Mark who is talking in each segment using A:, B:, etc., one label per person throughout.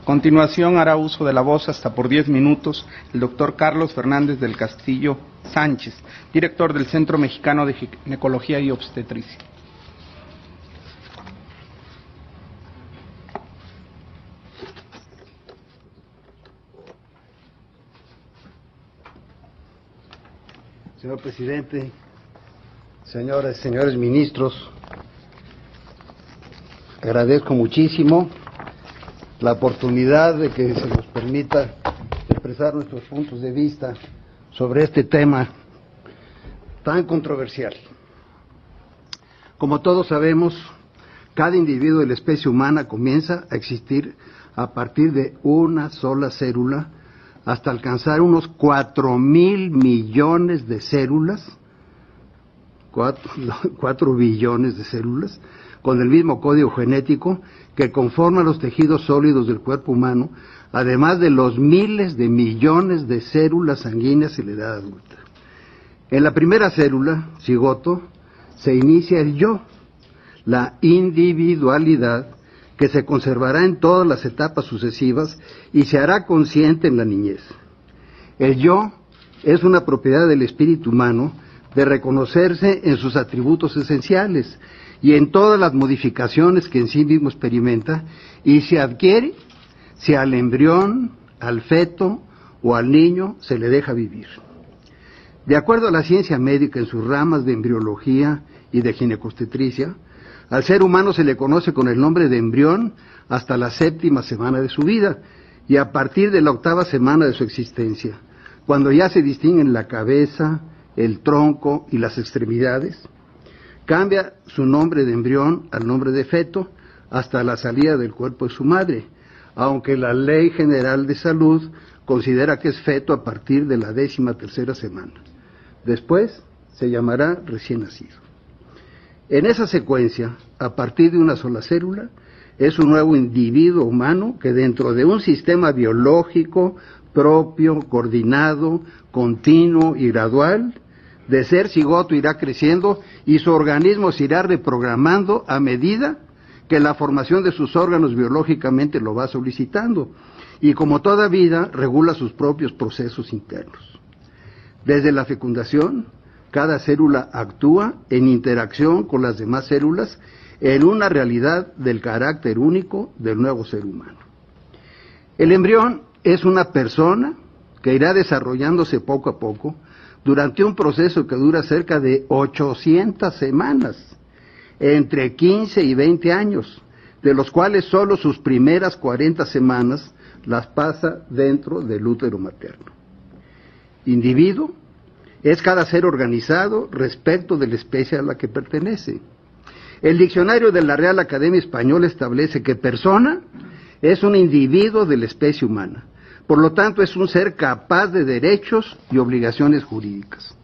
A: A continuación hará uso de la voz hasta por 10 minutos el doctor Carlos Fernández del Castillo Sánchez, director del Centro Mexicano de Ginecología y Obstetricia.
B: Señor presidente, señoras y señores ministros, agradezco muchísimo la oportunidad de que se nos permita expresar nuestros puntos de vista sobre este tema tan controversial. Como todos sabemos, cada individuo de la especie humana comienza a existir a partir de una sola célula hasta alcanzar unos 4.000 millones de células, 4 billones de células, con el mismo código genético que conforma los tejidos sólidos del cuerpo humano, además de los miles de millones de células sanguíneas en la edad adulta. En la primera célula, cigoto, se inicia el yo, la individualidad, que se conservará en todas las etapas sucesivas y se hará consciente en la niñez. El yo es una propiedad del espíritu humano de reconocerse en sus atributos esenciales y en todas las modificaciones que en sí mismo experimenta y se adquiere si al embrión, al feto o al niño se le deja vivir. De acuerdo a la ciencia médica en sus ramas de embriología y de ginecobstetricia, al ser humano se le conoce con el nombre de embrión hasta la 7ª semana de su vida y a partir de la 8ª semana de su existencia, cuando ya se distinguen la cabeza, el tronco y las extremidades, cambia su nombre de embrión al nombre de feto hasta la salida del cuerpo de su madre, aunque la Ley General de Salud considera que es feto a partir de la 13ª semana. Después se llamará recién nacido. En esa secuencia, a partir de una sola célula, es un nuevo individuo humano que dentro de un sistema biológico propio, coordinado, continuo y gradual, de ser cigoto irá creciendo y su organismo se irá reprogramando a medida que la formación de sus órganos biológicamente lo va solicitando y como toda vida regula sus propios procesos internos. Desde la fecundación, cada célula actúa en interacción con las demás células en una realidad del carácter único del nuevo ser humano. El embrión es una persona que irá desarrollándose poco a poco durante un proceso que dura cerca de 800 semanas, entre 15 y 20 años, de los cuales solo sus primeras 40 semanas las pasa dentro del útero materno. Individuo es cada ser organizado respecto de la especie a la que pertenece. El diccionario de la Real Academia Española establece que persona es un individuo de la especie humana. Por lo tanto, es un ser capaz de derechos y obligaciones jurídicas.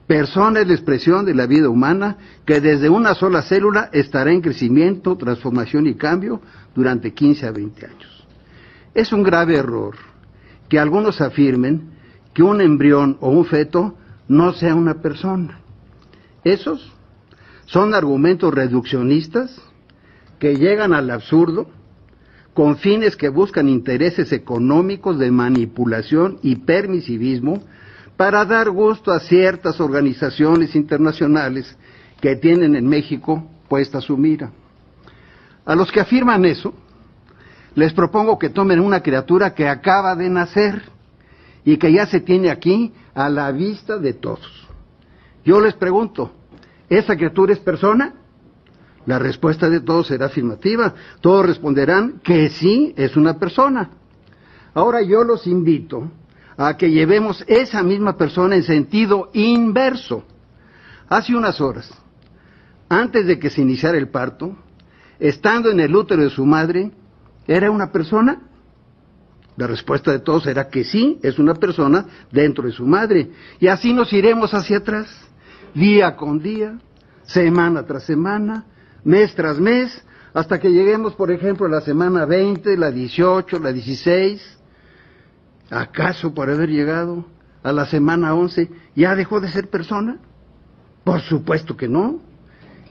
B: Persona es la expresión de la vida humana que desde una sola célula estará en crecimiento, transformación y cambio durante 15 a 20 años. Es un grave error que algunos afirmen que un embrión o un feto no sea una persona. Esos son argumentos reduccionistas que llegan al absurdo con fines que buscan intereses económicos de manipulación y permisivismo para dar gusto a ciertas organizaciones internacionales que tienen en México puesta su mira. A los que afirman eso, les propongo que tomen una criatura que acaba de nacer y que ya se tiene aquí a la vista de todos. Yo les pregunto, ¿esa criatura es persona? La respuesta de todos será afirmativa. Todos responderán que sí, es una persona. Ahora yo los invito a que llevemos esa misma persona en sentido inverso. Hace unas horas, antes de que se iniciara el parto, estando en el útero de su madre, ¿era una persona? La respuesta de todos será que sí, es una persona dentro de su madre. Y así nos iremos hacia atrás, día con día, semana tras semana, mes tras mes, hasta que lleguemos, por ejemplo, a la semana 20, la 18, la 16. ¿Acaso por haber llegado a la semana 11 ya dejó de ser persona? Por supuesto que no.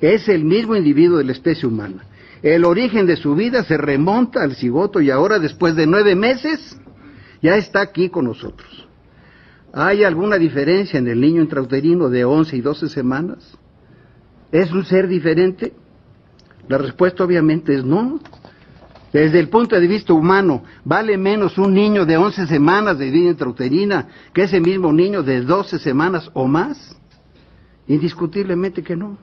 B: Es el mismo individuo de la especie humana. El origen de su vida se remonta al cigoto y ahora, después de 9 meses, ya está aquí con nosotros. ¿Hay alguna diferencia en el niño intrauterino de 11 y 12 semanas? ¿Es un ser diferente? La respuesta obviamente es no. Desde el punto de vista humano, ¿vale menos un niño de 11 semanas de vida intrauterina que ese mismo niño de 12 semanas o más? Indiscutiblemente que no.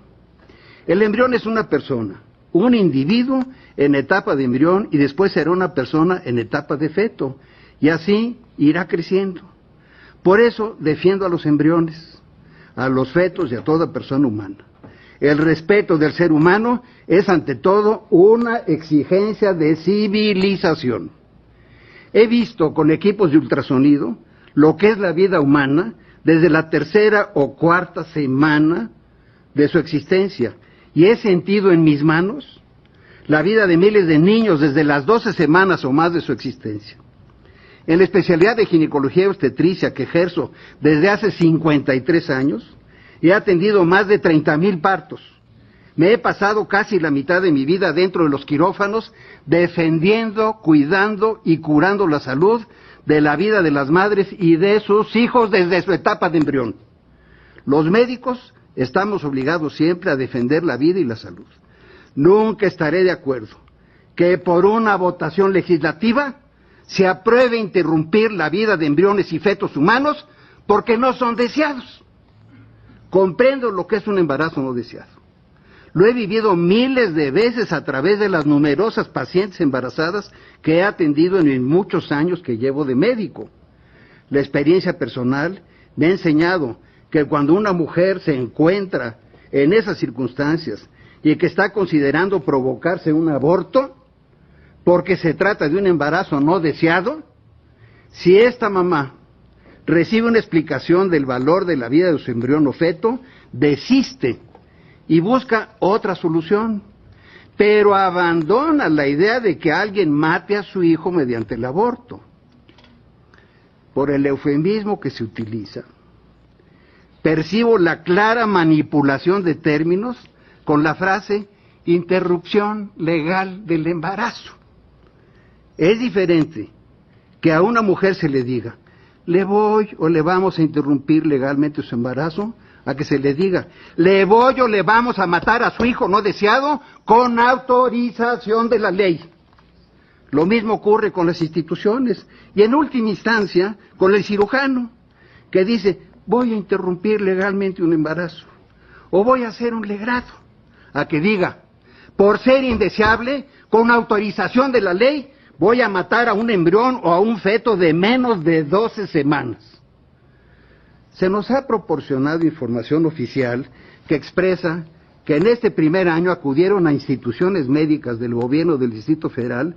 B: El embrión es una persona, un individuo en etapa de embrión y después será una persona en etapa de feto, y así irá creciendo. Por eso defiendo a los embriones, a los fetos y a toda persona humana. El respeto del ser humano es ante todo una exigencia de civilización. He visto con equipos de ultrasonido lo que es la vida humana desde la 3ª o 4ª semana de su existencia, y he sentido en mis manos la vida de miles de niños desde las 12 semanas o más de su existencia. En la especialidad de ginecología y obstetricia que ejerzo desde hace 53 años, he atendido más de 30,000 partos. Me he pasado casi la mitad de mi vida dentro de los quirófanos, defendiendo, cuidando y curando la salud de la vida de las madres y de sus hijos desde su etapa de embrión. Los médicos estamos obligados siempre a defender la vida y la salud. Nunca estaré de acuerdo que por una votación legislativa se apruebe interrumpir la vida de embriones y fetos humanos porque no son deseados. Comprendo lo que es un embarazo no deseado. Lo he vivido miles de veces a través de las numerosas pacientes embarazadas que he atendido en muchos años que llevo de médico. La experiencia personal me ha enseñado que cuando una mujer se encuentra en esas circunstancias y que está considerando provocarse un aborto, porque se trata de un embarazo no deseado, si esta mamá recibe una explicación del valor de la vida de su embrión o feto, desiste y busca otra solución, pero abandona la idea de que alguien mate a su hijo mediante el aborto. Por el eufemismo que se utiliza, percibo la clara manipulación de términos con la frase interrupción legal del embarazo. Es diferente que a una mujer se le diga, le voy o le vamos a interrumpir legalmente su embarazo, a que se le diga, le voy o le vamos a matar a su hijo no deseado con autorización de la ley. Lo mismo ocurre con las instituciones y en última instancia con el cirujano, que dice, voy a interrumpir legalmente un embarazo o voy a hacer un legrado, a que diga, por ser indeseable, con autorización de la ley, voy a matar a un embrión o a un feto de menos de 12 semanas. Se nos ha proporcionado información oficial que expresa que en este primer año acudieron a instituciones médicas del gobierno del Distrito Federal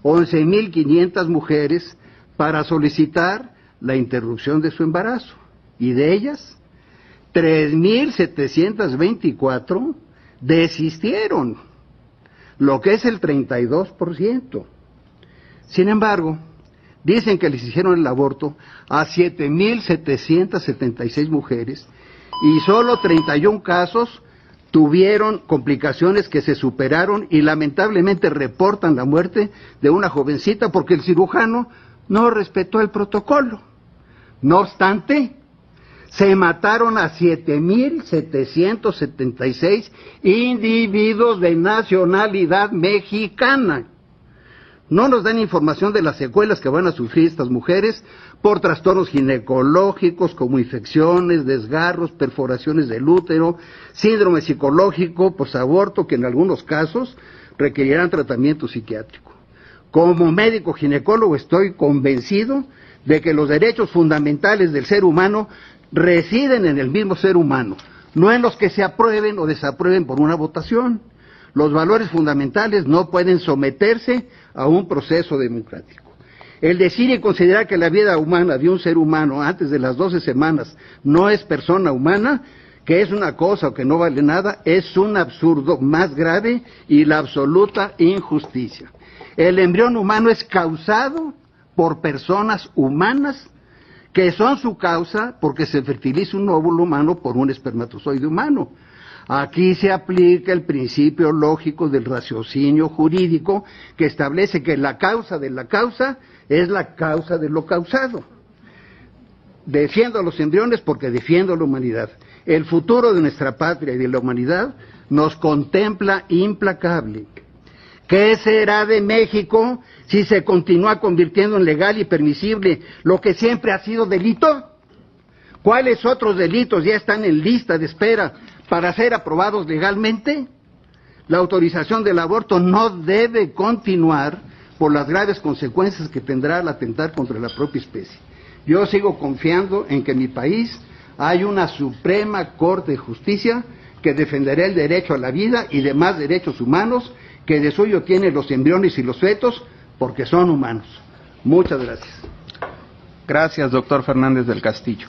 B: 11,500 mujeres para solicitar la interrupción de su embarazo, y de ellas 3,724 desistieron, lo que es el 32%. Sin embargo, dicen que les hicieron el aborto a 7,776 mujeres y solo 31 casos tuvieron complicaciones que se superaron y lamentablemente reportan la muerte de una jovencita porque el cirujano no respetó el protocolo. No obstante, se mataron a 7,776 individuos de nacionalidad mexicana. No nos dan información de las secuelas que van a sufrir estas mujeres por trastornos ginecológicos como infecciones, desgarros, perforaciones del útero, síndrome psicológico, posaborto, que en algunos casos requerirán tratamiento psiquiátrico. Como médico ginecólogo estoy convencido de que los derechos fundamentales del ser humano residen en el mismo ser humano, no en los que se aprueben o desaprueben por una votación. Los valores fundamentales no pueden someterse a un proceso democrático. El decir y considerar que la vida humana de un ser humano antes de las 12 semanas no es persona humana, que es una cosa o que no vale nada, es un absurdo más grave y la absoluta injusticia. El embrión humano es causado por personas humanas que son su causa porque se fertiliza un óvulo humano por un espermatozoide humano. Aquí se aplica el principio lógico del raciocinio jurídico que establece que la causa de la causa es la causa de lo causado. Defiendo a los embriones porque defiendo a la humanidad. El futuro de nuestra patria y de la humanidad nos contempla implacable. ¿Qué será de México si se continúa convirtiendo en legal y permisible lo que siempre ha sido delito? ¿Cuáles otros delitos ya están en lista de espera para ser aprobados legalmente? La autorización del aborto no debe continuar por las graves consecuencias que tendrá al atentar contra la propia especie. Yo sigo confiando en que en mi país hay una Suprema Corte de Justicia que defenderá el derecho a la vida y demás derechos humanos que de suyo tienen los embriones y los fetos porque son humanos. Muchas gracias.
A: Gracias, doctor Fernández del Castillo.